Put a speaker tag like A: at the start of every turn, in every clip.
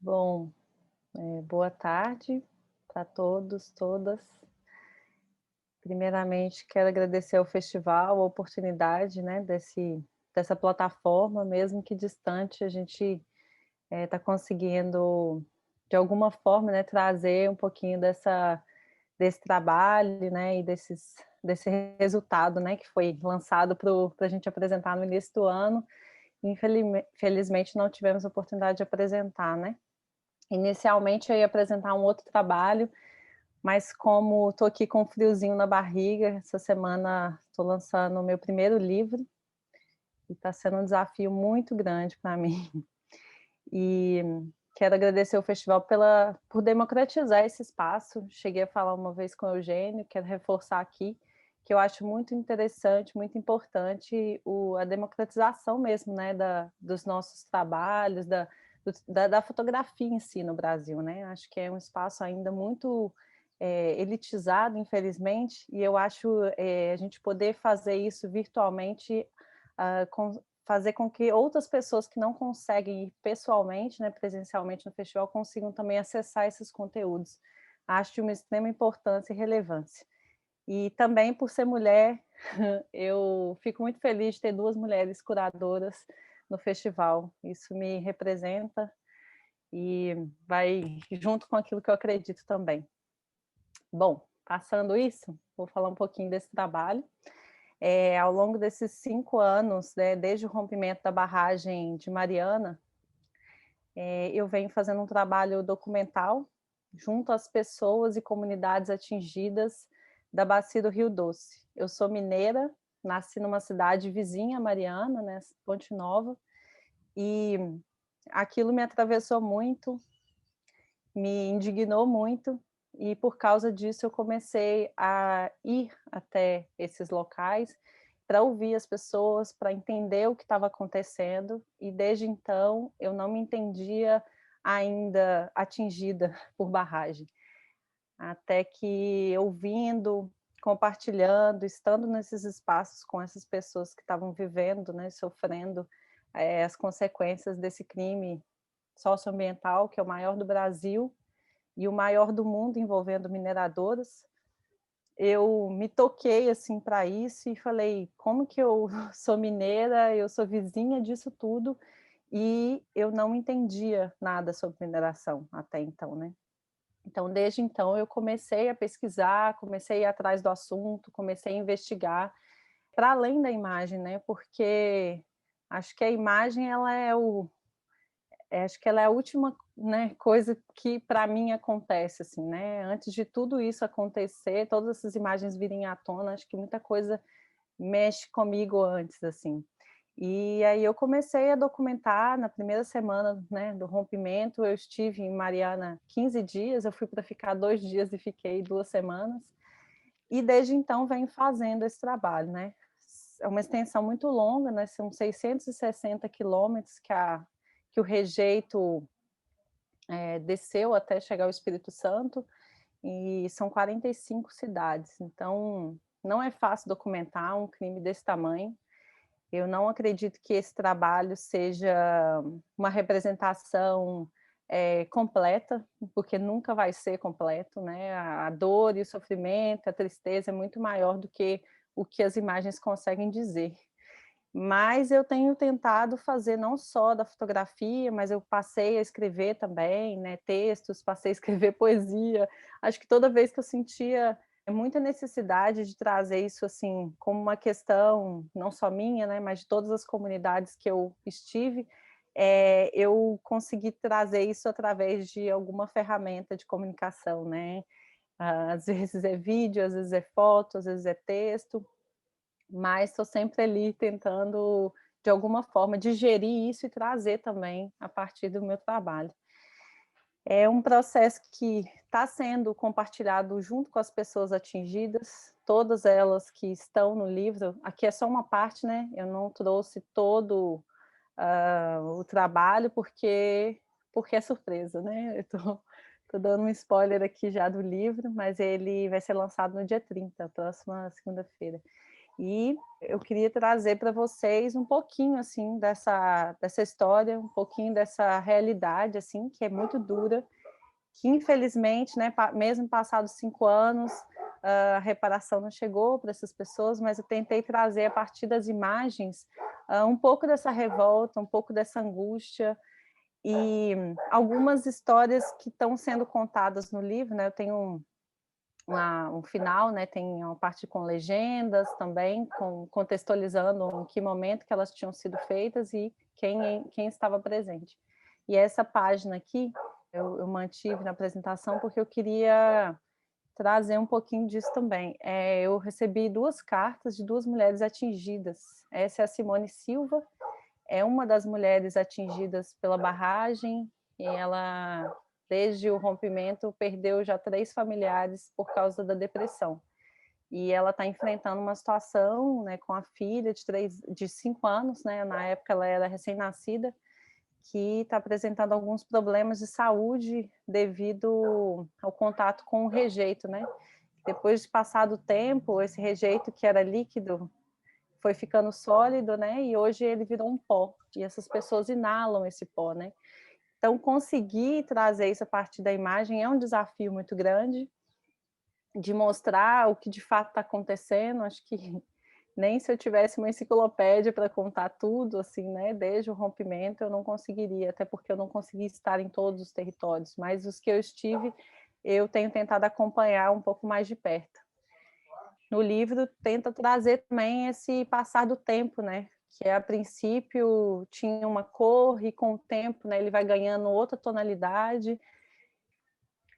A: Bom, boa tarde para todos, todas. Primeiramente, quero agradecer ao festival a oportunidade, né, dessa plataforma, mesmo que distante, a gente está conseguindo, de alguma forma, né, trazer um pouquinho desse trabalho, né, e desse resultado, né, que foi lançado para a gente apresentar no início do ano. Felizmente não tivemos a oportunidade de apresentar, né. Inicialmente eu ia apresentar um outro trabalho, mas como estou aqui com um friozinho na barriga, essa semana estou lançando o meu primeiro livro, e está sendo um desafio muito grande para mim. E quero agradecer ao festival por democratizar esse espaço. Cheguei a falar uma vez com o Eugênio, quero reforçar aqui, que eu acho muito interessante, muito importante a democratização mesmo, né, dos nossos trabalhos, da fotografia em si no Brasil, né? Acho que é um espaço ainda muito elitizado, infelizmente, e eu acho a gente poder fazer isso virtualmente, fazer com que outras pessoas que não conseguem ir pessoalmente, né, presencialmente no festival, consigam também acessar esses conteúdos. Acho de uma extrema importância e relevância. E também por ser mulher, eu fico muito feliz de ter 2 mulheres curadoras no festival. Isso me representa e vai junto com aquilo que eu acredito também. Bom, passando isso, vou falar um pouquinho desse trabalho. Ao longo desses 5 anos, né, desde o rompimento da barragem de Mariana, eu venho fazendo um trabalho documental junto às pessoas e comunidades atingidas da bacia do Rio Doce. Eu sou mineira, nasci numa cidade vizinha a Mariana, né, Ponte Nova, e aquilo me atravessou muito, me indignou muito, e por causa disso eu comecei a ir até esses locais para ouvir as pessoas, para entender o que estava acontecendo, e desde então eu não me entendia ainda atingida por barragem. Até que ouvindo, compartilhando, estando nesses espaços com essas pessoas que estavam vivendo, né, sofrendo as consequências desse crime socioambiental, que é o maior do Brasil, e o maior do mundo envolvendo mineradoras, eu me toquei assim para isso e falei: como que eu sou mineira, eu sou vizinha disso tudo e eu não entendia nada sobre mineração até então, né? Então, desde então, eu comecei a pesquisar, comecei a ir atrás do assunto, comecei a investigar, para além da imagem, né? Porque acho que a imagem ela acho que ela é a última, né, coisa que para mim acontece, assim, né? Antes de tudo isso acontecer, todas essas imagens virem à tona, acho que muita coisa mexe comigo antes, assim. E aí eu comecei a documentar na primeira semana, né, do rompimento, eu estive em Mariana 15 dias, eu fui para ficar 2 dias e fiquei 2 semanas, e desde então venho fazendo esse trabalho, né. É uma extensão muito longa, né, são 660 quilômetros que o rejeito desceu até chegar ao Espírito Santo, e são 45 cidades, então não é fácil documentar um crime desse tamanho. Eu não acredito que esse trabalho seja uma representação completa, porque nunca vai ser completo, né? A dor e o sofrimento, a tristeza é muito maior do que o que as imagens conseguem dizer. Mas eu tenho tentado fazer não só da fotografia, mas eu passei a escrever também, né, textos, passei a escrever poesia. Acho que toda vez que eu sentia muita necessidade de trazer isso, assim, como uma questão não só minha, né, mas de todas as comunidades que eu estive, eu consegui trazer isso através de alguma ferramenta de comunicação, né. Às vezes é vídeo, às vezes é foto, às vezes é texto, mas estou sempre ali tentando, de alguma forma, digerir isso e trazer também a partir do meu trabalho. É um processo que está sendo compartilhado junto com as pessoas atingidas, todas elas que estão no livro. Aqui é só uma parte, né? Eu não trouxe todo o trabalho porque é surpresa, né? Eu tô dando um spoiler aqui já do livro, mas ele vai ser lançado no dia 30, próxima segunda-feira. E eu queria trazer para vocês um pouquinho, assim, dessa história, um pouquinho dessa realidade, assim, que é muito dura, que infelizmente, né, mesmo passados 5 anos, a reparação não chegou para essas pessoas, mas eu tentei trazer a partir das imagens, um pouco dessa revolta, um pouco dessa angústia, e algumas histórias que estão sendo contadas no livro, né, eu tenho um final, né, tem uma parte com legendas também, contextualizando em que momento que elas tinham sido feitas e quem estava presente. E essa página aqui, eu mantive na apresentação porque eu queria trazer um pouquinho disso também. Eu recebi 2 cartas de 2 mulheres atingidas. Essa é a Simone Silva, é uma das mulheres atingidas pela barragem, e ela, desde o rompimento, perdeu já 3 familiares por causa da depressão. E ela está enfrentando uma situação, né, com a filha de 5 anos, né, na época ela era recém-nascida, que está apresentando alguns problemas de saúde devido ao contato com o rejeito, né? Depois de passado o tempo, esse rejeito que era líquido foi ficando sólido, né? E hoje ele virou um pó. E essas pessoas inalam esse pó, né? Então, conseguir trazer isso a partir da imagem é um desafio muito grande, de mostrar o que de fato está acontecendo. Acho que nem se eu tivesse uma enciclopédia para contar tudo, assim, né, desde o rompimento, eu não conseguiria, até porque eu não consegui estar em todos os territórios, mas os que eu estive, eu tenho tentado acompanhar um pouco mais de perto. No livro, tenta trazer também esse passar do tempo, né, que a princípio tinha uma cor e com o tempo, né, ele vai ganhando outra tonalidade.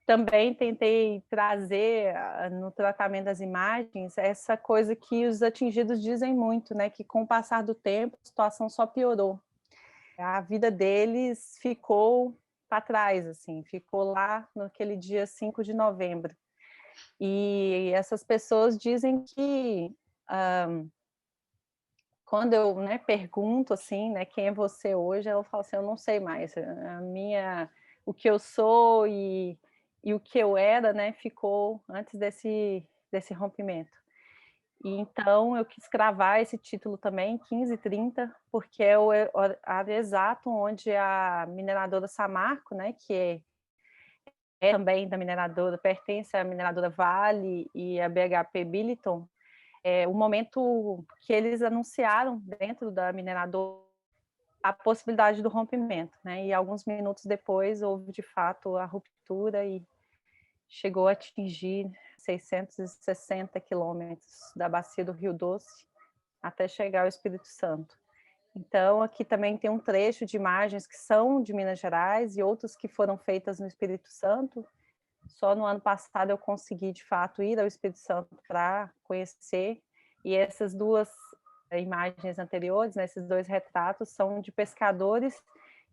A: Também tentei trazer no tratamento das imagens essa coisa que os atingidos dizem muito, né, que com o passar do tempo a situação só piorou. A vida deles ficou para trás, assim, ficou lá naquele dia 5 de novembro. E essas pessoas dizem que, quando eu, né, pergunto assim, né, quem é você hoje, ela fala assim, eu não sei mais, o que eu sou e o que eu era, né, ficou antes desse rompimento. E então eu quis cravar esse título também, 1530, porque é o horário exato onde a mineradora Samarco, né, que é também da mineradora, pertence à mineradora Vale e à BHP Billiton, o momento que eles anunciaram dentro da mineradora a possibilidade do rompimento, né? E alguns minutos depois houve de fato a ruptura e chegou a atingir 660 quilômetros da bacia do Rio Doce até chegar ao Espírito Santo. Então, aqui também tem um trecho de imagens que são de Minas Gerais e outras que foram feitas no Espírito Santo. Só no ano passado eu consegui, de fato, ir ao Espírito Santo para conhecer. E essas 2 imagens anteriores, né, esses 2 retratos, são de pescadores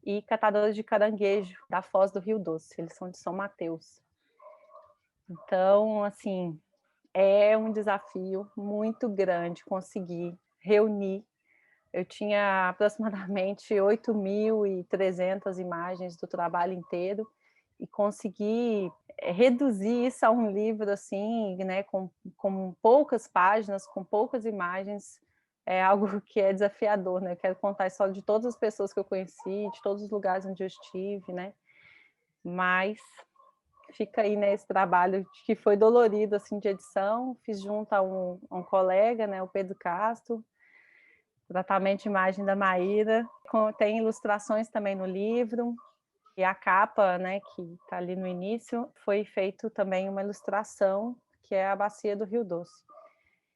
A: e catadores de caranguejo da foz do Rio Doce. Eles são de São Mateus. Então, assim, é um desafio muito grande conseguir reunir. Eu tinha aproximadamente 8.300 imagens do trabalho inteiro e conseguir reduzir isso a um livro assim, né, com poucas páginas, com poucas imagens, é algo que é desafiador, né? Eu quero contar a história de todas as pessoas que eu conheci, de todos os lugares onde eu estive, né? Mas fica aí, né, esse trabalho que foi dolorido assim de edição, fiz junto a um colega, né, o Pedro Castro, tratamento de imagem da Maíra, tem ilustrações também no livro, e a capa, né, que está ali no início, foi feito também uma ilustração, que é a Bacia do Rio Doce.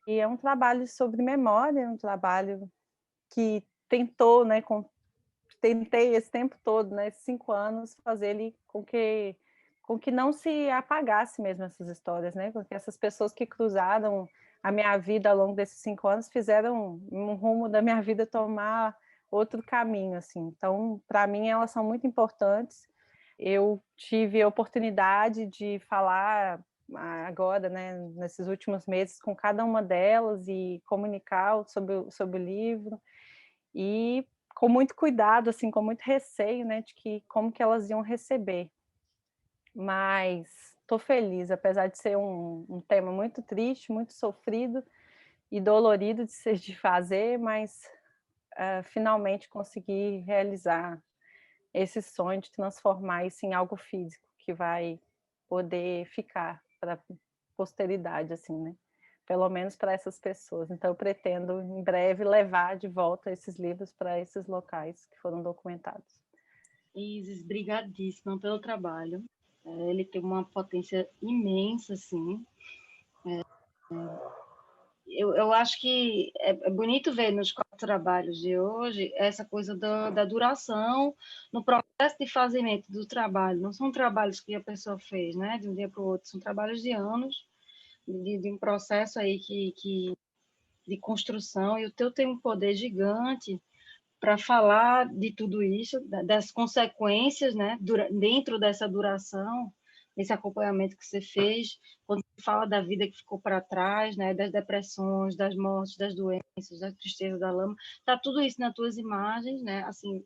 A: E é um trabalho sobre memória, um trabalho que tentou, né, tentei esse tempo todo, né, esses 5 anos, fazer ele com que não se apagasse mesmo essas histórias, né, porque essas pessoas que cruzaram a minha vida ao longo desses 5 anos fizeram um rumo da minha vida tomar outro caminho, assim. Então, para mim, elas são muito importantes. Eu tive a oportunidade de falar agora, né, nesses últimos meses, com cada uma delas e comunicar sobre o livro, e com muito cuidado, assim, com muito receio, né, de que como que elas iam receber. Mas estou feliz, apesar de ser um tema muito triste, muito sofrido, e dolorido de fazer, mas finalmente consegui realizar esse sonho de transformar isso em algo físico, que vai poder ficar para a posteridade, assim, né? Pelo menos para essas pessoas. Então, eu pretendo, em breve, levar de volta esses livros para esses locais que foram documentados.
B: Isis, brigadíssima pelo trabalho. Ele tem uma potência imensa, assim. Eu acho que é bonito ver nos 4 trabalhos de hoje essa coisa da duração no processo de fazimento do trabalho. Não são trabalhos que a pessoa fez, né, de um dia para o outro, são trabalhos de anos, de um processo aí de construção, e o teu tem um poder gigante para falar de tudo isso, das consequências, né, dentro dessa duração, desse acompanhamento que você fez, quando você fala da vida que ficou para trás, né, das depressões, das mortes, das doenças, da tristeza, da lama, tá tudo isso nas tuas imagens, né, assim,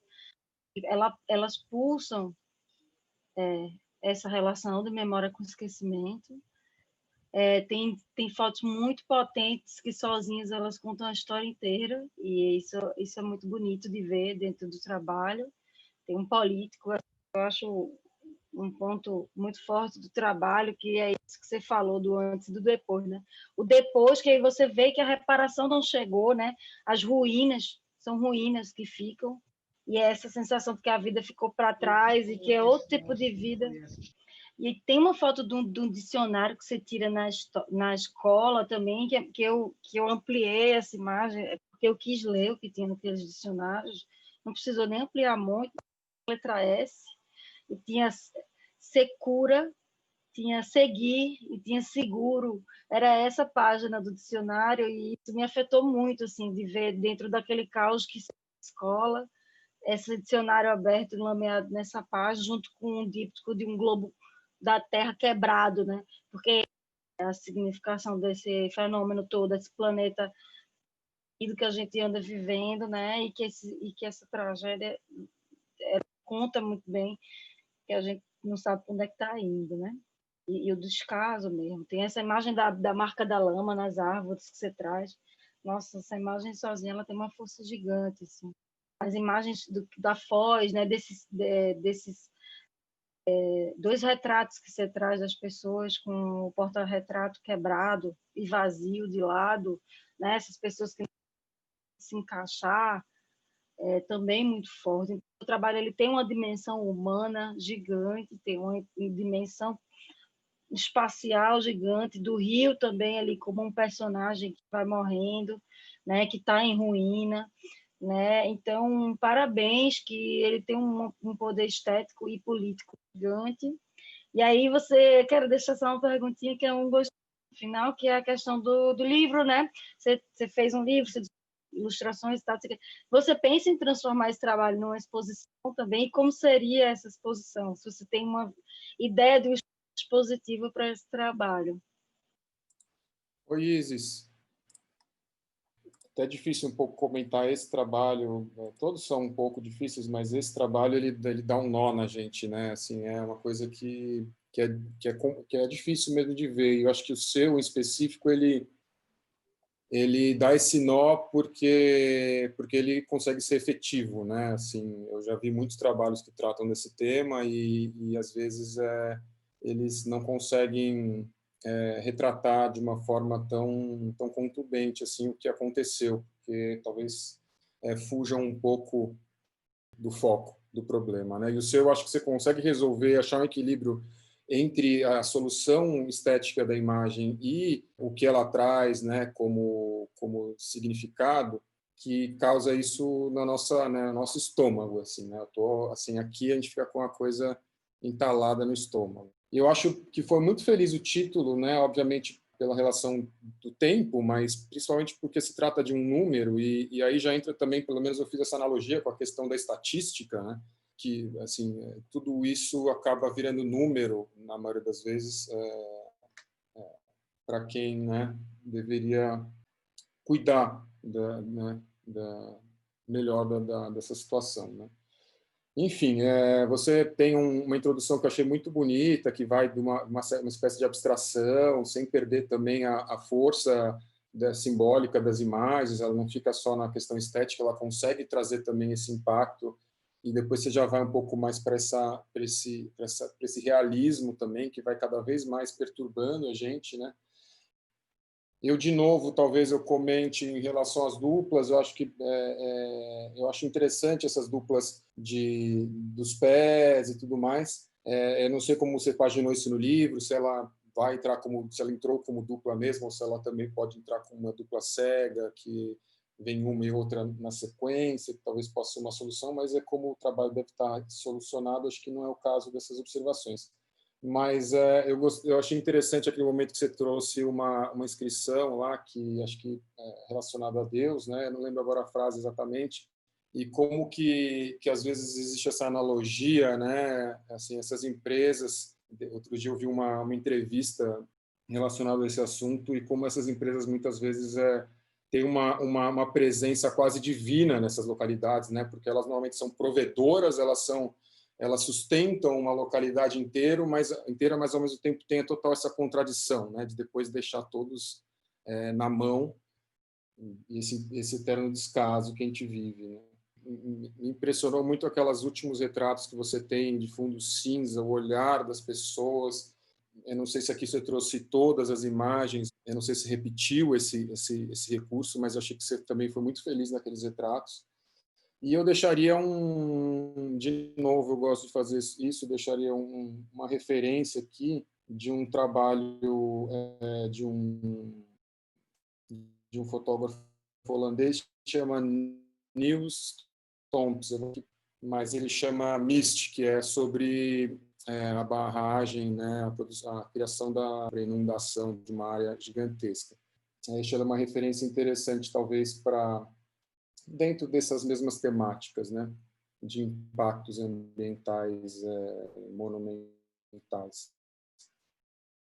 B: elas pulsam essa relação de memória com esquecimento. Tem fotos muito potentes que sozinhas elas contam a história inteira, e isso é muito bonito de ver dentro do trabalho. Tem um político, eu acho um ponto muito forte do trabalho, que é isso que você falou do antes e do depois, né? O depois, que aí você vê que a reparação não chegou, né? As ruínas são ruínas que ficam, e é essa sensação de que a vida ficou para trás e que é outro tipo de vida. E tem uma foto de um dicionário que você tira na escola também, que eu ampliei essa imagem, porque eu quis ler o que tinha naqueles dicionários, não precisou nem ampliar muito, letra S, e tinha secura, tinha seguir e tinha seguro. Era essa página do dicionário, e isso me afetou muito, assim, de ver dentro daquele caos que é a escola, esse dicionário aberto e lameado nessa página, junto com um díptico de um globo da Terra quebrado, né? Porque a significação desse fenômeno todo, esse planeta do que a gente anda vivendo, né? E que essa tragédia conta muito bem, que a gente não sabe onde é que está indo, né? E o descaso mesmo. Tem essa imagem da marca da lama nas árvores que você traz. Nossa, essa imagem sozinha ela tem uma força gigante, assim. As imagens da Foz, né? Desses 2 retratos que você traz das pessoas com o porta-retrato quebrado e vazio de lado, né? Essas pessoas que não se encaixar, também muito forte. Então, o trabalho ele tem uma dimensão humana gigante, tem uma dimensão espacial gigante, do rio também ali como um personagem que vai morrendo, né? Que está em ruína. Né? Então, parabéns, que ele tem um poder estético e político gigante. E aí quero deixar só uma perguntinha que é um gosto final, que é a questão do livro, né? Você fez um livro, você ilustrações e tal. Você pensa em transformar esse trabalho numa exposição também? E como seria essa exposição? Se você tem uma ideia de uma expositiva para esse trabalho?
C: Oi, Isis. Até difícil um pouco comentar esse trabalho, todos são um pouco difíceis, mas esse trabalho ele dá um nó na gente, né? Assim, é uma coisa que é difícil mesmo de ver. E eu acho que o seu, em específico, ele dá esse nó porque ele consegue ser efetivo, né? Assim, eu já vi muitos trabalhos que tratam desse tema e às vezes eles não conseguem retratar de uma forma tão contundente assim o que aconteceu, porque talvez fujam um pouco do foco do problema, né? E o seu, eu acho que você consegue resolver, achar um equilíbrio entre a solução estética da imagem e o que ela traz, né, como significado, que causa isso na nossa, né, no nosso estômago, assim, né? Eu tô assim, aqui a gente fica com a coisa entalada no estômago. E eu acho que foi muito feliz o título, né? Obviamente pela relação do tempo, mas principalmente porque se trata de um número e aí já entra também, pelo menos eu fiz essa analogia com a questão da estatística, né? Que assim tudo isso acaba virando número na maioria das vezes para quem, né, deveria cuidar melhor dessa situação, né? Enfim, você tem uma introdução que eu achei muito bonita, que vai de uma espécie de abstração, sem perder também a força simbólica das imagens, ela não fica só na questão estética, ela consegue trazer também esse impacto, e depois você já vai um pouco mais para esse realismo também, que vai cada vez mais perturbando a gente, né? Eu, de novo, talvez eu comente em relação às duplas, eu acho que eu acho interessante essas duplas dos pés e tudo mais. Eu não sei como você paginou isso no livro, se ela vai entrar se ela entrou como dupla mesmo, ou se ela também pode entrar como uma dupla cega, que vem uma e outra na sequência, que talvez possa ser uma solução, mas é como o trabalho deve estar solucionado, acho que não é o caso dessas observações. Mas eu achei interessante aquele momento que você trouxe uma inscrição lá, que acho que é relacionada a Deus, né? Eu não lembro agora a frase exatamente, e como que às vezes existe essa analogia, né? Assim, essas empresas. Outro dia eu vi uma entrevista relacionada a esse assunto, e como essas empresas muitas vezes têm uma presença quase divina nessas localidades, né? Porque elas normalmente são provedoras, elas sustentam uma localidade inteira, mas ao mesmo tempo tem total essa contradição, né, de depois deixar todos na mão, e esse eterno descaso que a gente vive, né? Me impressionou muito aqueles últimos retratos que você tem de fundo cinza, o olhar das pessoas. Eu não sei se aqui você trouxe todas as imagens, eu não sei se repetiu esse recurso, mas eu achei que você também foi muito feliz naqueles retratos. E eu deixaria de novo, eu gosto de fazer isso, deixaria uma referência aqui de um trabalho de um fotógrafo holandês que chama Niels Thompson, mas ele chama Mist, que é sobre a barragem, né, a criação da inundação de uma área gigantesca. Isso é uma referência interessante, talvez, para dentro dessas mesmas temáticas, né, de impactos ambientais monumentais.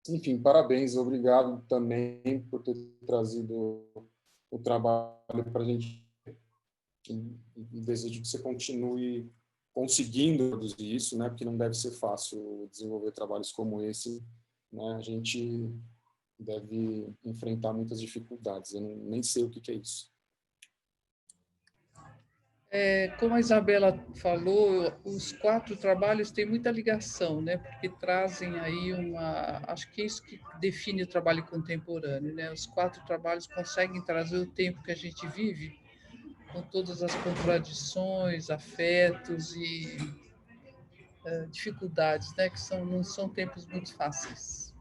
C: Enfim, parabéns, obrigado também por ter trazido o trabalho para a gente, e desejo que você continue conseguindo produzir isso, né, porque não deve ser fácil desenvolver trabalhos como esse, né, a gente deve enfrentar muitas dificuldades, eu nem sei o que é isso.
D: Como a Isabela falou, os 4 trabalhos têm muita ligação, né? Porque trazem aí acho que é isso que define o trabalho contemporâneo, né? Os 4 trabalhos conseguem trazer o tempo que a gente vive, com todas as contradições, afetos e dificuldades, né? Que não são tempos muito fáceis.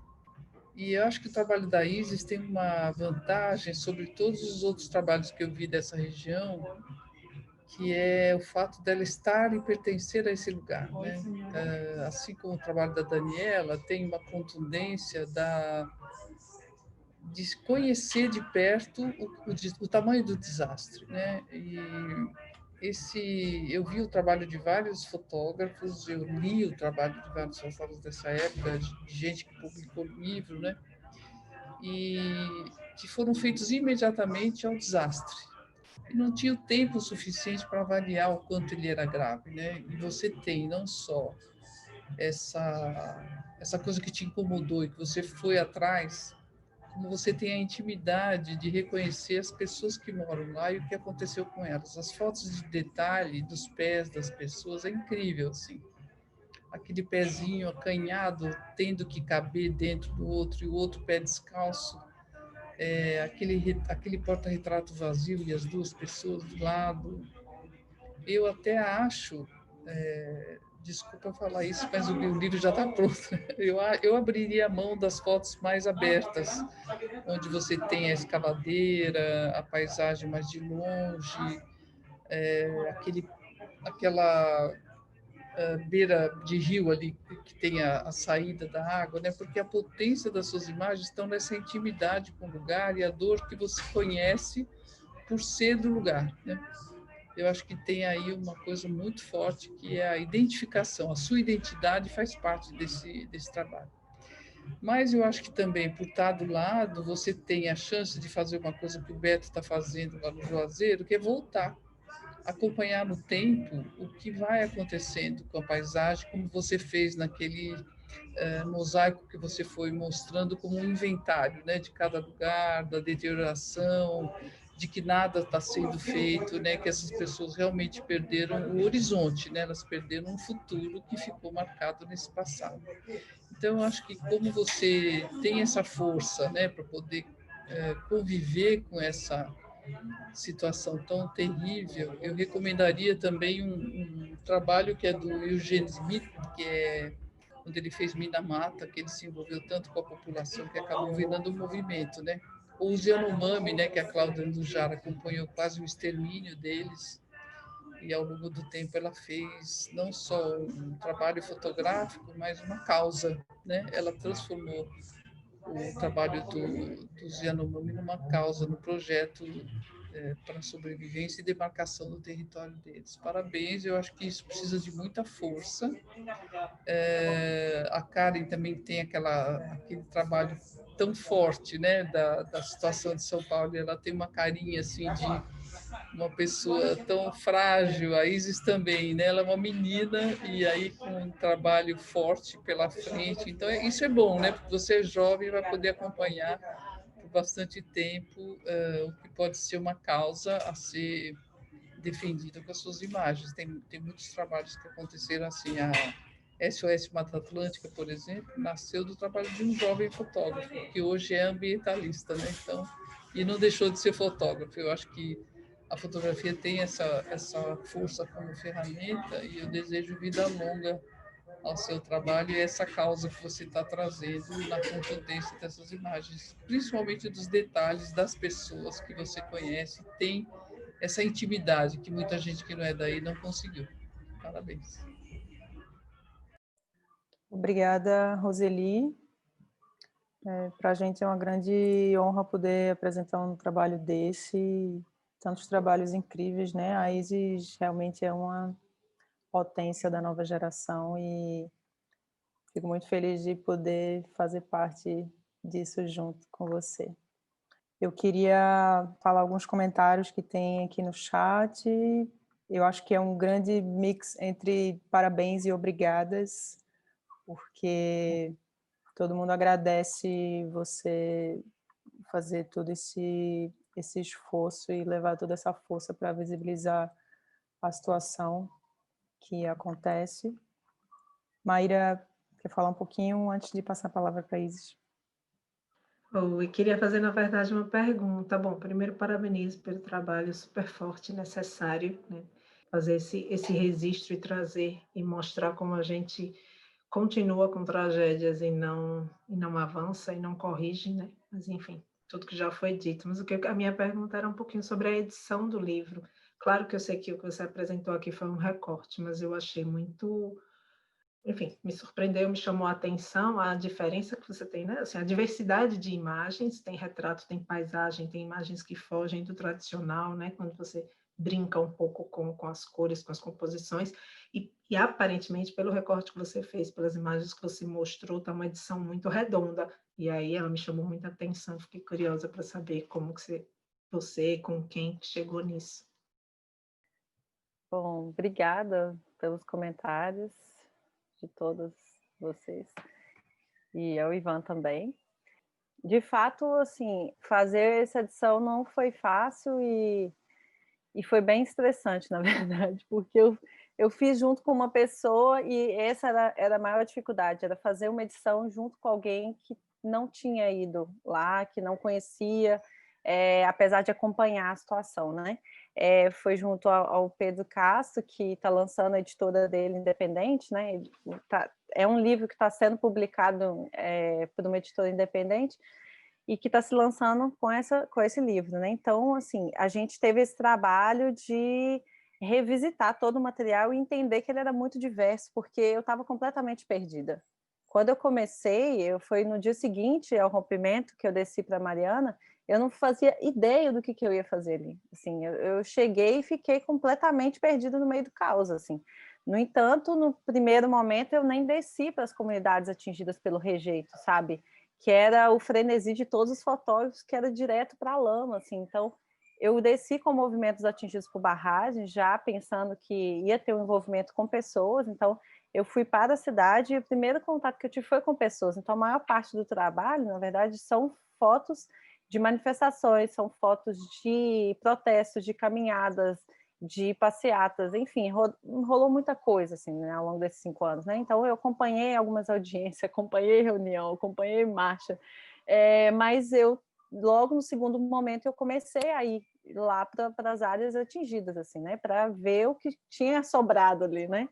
D: E eu acho que o trabalho da Isis tem uma vantagem sobre todos os outros trabalhos que eu vi dessa região, que é o fato dela estar e pertencer a esse lugar, né? Assim como o trabalho da Daniela, tem uma contundência de conhecer de perto o tamanho do desastre, né? Eu vi o trabalho de vários fotógrafos, eu li o trabalho de vários fotógrafos dessa época, de gente que publicou livro, né? E que foram feitos imediatamente ao desastre. E não tinha o tempo suficiente para avaliar o quanto ele era grave, né? E você tem não só essa coisa que te incomodou e que você foi atrás, como você tem a intimidade de reconhecer as pessoas que moram lá e o que aconteceu com elas. As fotos de detalhe dos pés das pessoas é incrível, assim. Aquele pezinho acanhado tendo que caber dentro do outro e o outro pé descalço. Aquele porta-retrato vazio e as 2 pessoas do lado. Eu até acho, desculpa falar isso, mas o livro já está pronto. Eu abriria a mão das fotos mais abertas, onde você tem a escavadeira, a paisagem mais de longe, aquela beira de rio ali que tem a saída da água, né? Porque a potência das suas imagens estão nessa intimidade com o lugar e a dor que você conhece por ser do lugar, né? Eu acho que tem aí uma coisa muito forte que é a identificação, a sua identidade faz parte desse trabalho. Mas eu acho que também, por estar do lado, você tem a chance de fazer uma coisa que o Beto está fazendo lá no Juazeiro, que é voltar, acompanhar no tempo o que vai acontecendo com a paisagem, como você fez naquele mosaico que você foi mostrando como um inventário, né, de cada lugar, da deterioração, de que nada está sendo feito, né, que essas pessoas realmente perderam o horizonte, né, elas perderam um futuro que ficou marcado nesse passado. Então, eu acho que como você tem essa força, né, para poder conviver com essa situação tão terrível, eu recomendaria também um trabalho que é do Eugene Smith, que é quando ele fez Minamata, que ele se envolveu tanto com a população que acabou virando um movimento, né? Ou os Yanomami, né, que a Cláudia Andujar acompanhou quase o extermínio deles, e ao longo do tempo ela fez não só um trabalho fotográfico, mas uma causa, né? Ela transformou o trabalho dos Yanomami numa causa, no projeto para a sobrevivência e demarcação do território deles. Parabéns, eu acho que isso precisa de muita força. A Karen também tem aquele trabalho tão forte, né, da situação de São Paulo, ela tem uma carinha assim de uma pessoa tão frágil, a Isis também, né? Ela é uma menina e aí com um trabalho forte pela frente, então isso é bom, né? Porque você é jovem e vai poder acompanhar por bastante tempo o que pode ser uma causa a ser defendida com as suas imagens. Tem muitos trabalhos que aconteceram assim, a SOS Mata Atlântica, por exemplo, nasceu do trabalho de um jovem fotógrafo, que hoje é ambientalista, né? Então, e não deixou de ser fotógrafo. Eu acho que a fotografia tem essa força como ferramenta e eu desejo vida longa ao seu trabalho e essa causa que você está trazendo na contundência dessas imagens, principalmente dos detalhes das pessoas que você conhece, tem essa intimidade que muita gente que não é daí não conseguiu. Parabéns.
A: Obrigada, Roseli. Para a gente é uma grande honra poder apresentar um trabalho desse, tantos trabalhos incríveis, né? A Isis realmente é uma potência da nova geração e fico muito feliz de poder fazer parte disso junto com você. Eu queria falar alguns comentários que tem aqui no chat. Eu acho que é um grande mix entre parabéns e obrigadas, porque todo mundo agradece você fazer todo esse esforço e levar toda essa força para visibilizar a situação que acontece. Maíra, quer falar um pouquinho antes de passar a palavra para a Isis?
E: Eu queria fazer, na verdade, uma pergunta. Bom, primeiro, parabenizo pelo trabalho super forte e necessário, né? Fazer esse registro e trazer e mostrar como a gente continua com tragédias e não avança e não corrige, né? Mas, enfim, tudo que já foi dito. Mas a minha pergunta era um pouquinho sobre a edição do livro. Claro que eu sei que o que você apresentou aqui foi um recorte, mas eu achei muito... Enfim, me surpreendeu, me chamou a atenção a diferença que você tem, né? Assim, a diversidade de imagens, tem retrato, tem paisagem, tem imagens que fogem do tradicional, né? Quando você brinca um pouco com as cores, com as composições, e aparentemente, pelo recorte que você fez, pelas imagens que você mostrou, está uma edição muito redonda, e aí ela me chamou muita atenção, fiquei curiosa para saber como que você, com quem chegou nisso.
A: Bom, obrigada pelos comentários de todos vocês e ao Ivan também. De fato, assim, fazer essa edição não foi fácil e foi bem estressante, na verdade, porque eu fiz junto com uma pessoa e essa era a maior dificuldade, era fazer uma edição junto com alguém que não tinha ido lá, que não conhecia, apesar de acompanhar a situação, né? Foi junto ao Pedro Castro, que está lançando a editora dele independente, né? É um livro que está sendo publicado por uma editora independente e que está se lançando com esse livro, né? Então, assim, a gente teve esse trabalho de revisitar todo o material e entender que ele era muito diverso, porque eu estava completamente perdida. Quando eu comecei, foi no dia seguinte ao rompimento que eu desci para Mariana, eu não fazia ideia do que eu ia fazer ali. Assim, eu cheguei e fiquei completamente perdida no meio do caos, assim. No entanto, no primeiro momento, eu nem desci para as comunidades atingidas pelo rejeito, sabe? Que era o frenesi de todos os fotógrafos, que era direto para a lama, assim. Então, eu desci com movimentos atingidos por barragem, já pensando que ia ter um envolvimento com pessoas, então eu fui para a cidade e o primeiro contato que eu tive foi com pessoas. Então, a maior parte do trabalho, na verdade, são fotos de manifestações, são fotos de protestos, de caminhadas, de passeatas, enfim, rolou muita coisa, assim, né, ao longo desses 5 anos, né? Então, eu acompanhei algumas audiências, acompanhei reunião, acompanhei marcha, mas eu, logo no segundo momento, eu comecei a ir lá para as áreas atingidas, assim, né, para ver o que tinha sobrado ali, né?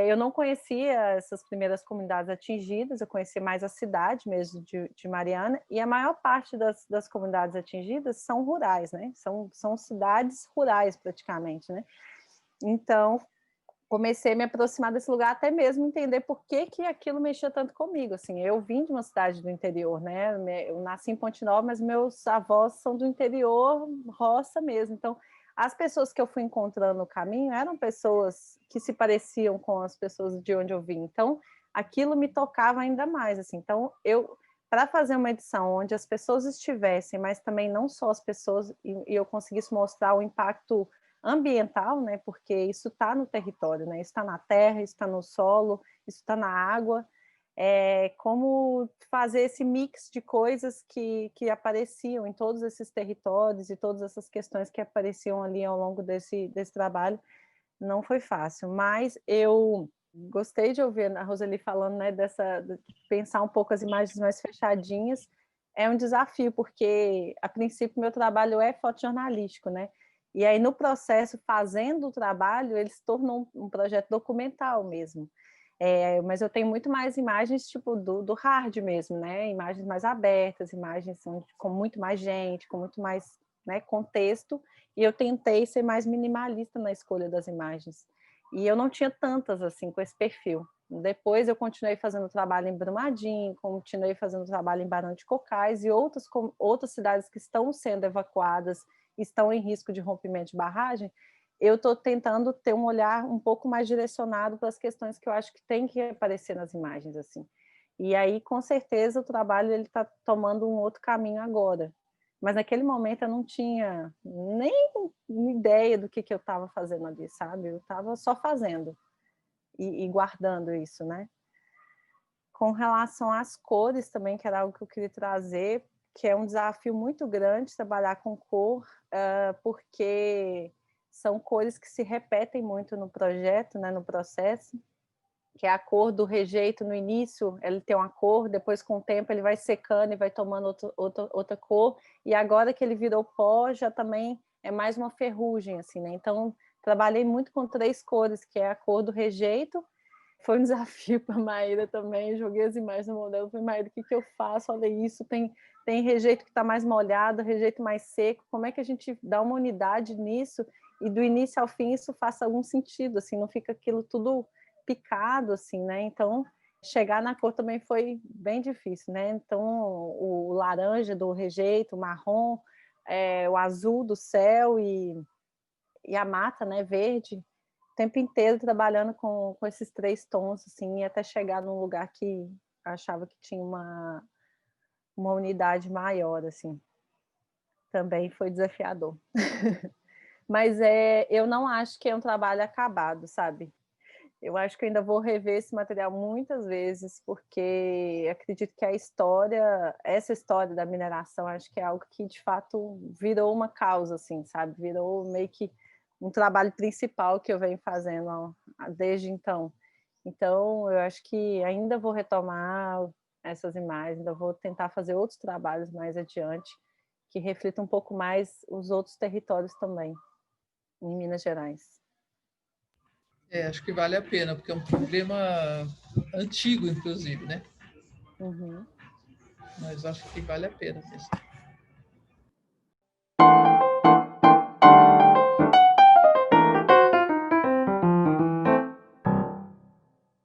A: Eu não conhecia essas primeiras comunidades atingidas, eu conhecia mais a cidade mesmo de Mariana, e a maior parte das comunidades atingidas são rurais, né? São cidades rurais praticamente, né? Então, comecei a me aproximar desse lugar, até mesmo entender por que aquilo mexia tanto comigo. Assim, eu vim de uma cidade do interior, né? Eu nasci em Ponte Nova, mas meus avós são do interior, roça mesmo. Então, as pessoas que eu fui encontrando no caminho eram pessoas que se pareciam com as pessoas de onde eu vim. Então, aquilo me tocava ainda mais. Assim. Então, para fazer uma edição onde as pessoas estivessem, mas também não só as pessoas, e eu conseguisse mostrar o impacto ambiental, né? Porque isso está no território, né? Isso está na terra, isso está no solo, isso está na água. Como fazer esse mix de coisas que apareciam em todos esses territórios e todas essas questões que apareciam ali ao longo desse trabalho, não foi fácil, mas eu gostei de ouvir a Roseli falando, né, de pensar um pouco as imagens mais fechadinhas, é um desafio, porque a princípio meu trabalho é fotojornalístico, né, e aí no processo, fazendo o trabalho, ele se tornou um projeto documental mesmo. Mas eu tenho muito mais imagens tipo do hard mesmo, né? Imagens mais abertas, imagens com muito mais gente, com muito mais, né, contexto, e eu tentei ser mais minimalista na escolha das imagens. E eu não tinha tantas assim com esse perfil. Depois eu continuei fazendo trabalho em Brumadinho, continuei fazendo trabalho em Barão de Cocais e outras cidades que estão sendo evacuadas, estão em risco de rompimento de barragem. Eu estou tentando ter um olhar um pouco mais direcionado para as questões que eu acho que tem que aparecer nas imagens, assim. E aí, com certeza, o trabalho ele está tomando um outro caminho agora. Mas naquele momento eu não tinha nem ideia do que eu estava fazendo ali, sabe? Eu estava só fazendo e guardando isso, né? Com relação às cores também, que era algo que eu queria trazer, que é um desafio muito grande trabalhar com cor, porque são cores que se repetem muito no projeto, né, no processo, que é a cor do rejeito no início, ele tem uma cor, depois com o tempo ele vai secando e vai tomando outra cor, e agora que ele virou pó, já também é mais uma ferrugem, assim, né? Então, trabalhei muito com 3 cores, que é a cor do rejeito. Foi um desafio para a Maíra também, joguei as imagens no modelo, falei, Maíra, o que eu faço? Olha isso, tem rejeito que está mais molhado, rejeito mais seco, como é que a gente dá uma unidade nisso e do início ao fim isso faça algum sentido, assim, não fica aquilo tudo picado, assim, né? Então, chegar na cor também foi bem difícil, né? Então, o laranja do rejeito, o marrom, o azul do céu e a mata, né, verde, o tempo inteiro trabalhando com esses 3 tons, assim, e até chegar num lugar que achava que tinha uma unidade maior, assim. Também foi desafiador. Mas eu não acho que é um trabalho acabado, sabe? Eu acho que eu ainda vou rever esse material muitas vezes, porque acredito que essa história da mineração, acho que é algo que, de fato, virou uma causa, assim, sabe? Virou meio que um trabalho principal que eu venho fazendo desde então. Então, eu acho que ainda vou retomar essas imagens, ainda vou tentar fazer outros trabalhos mais adiante, que reflitam um pouco mais os outros territórios também, em Minas Gerais.
D: Acho que vale a pena, porque é um problema antigo, inclusive, né?
A: Uhum.
D: Mas acho que vale a pena mesmo.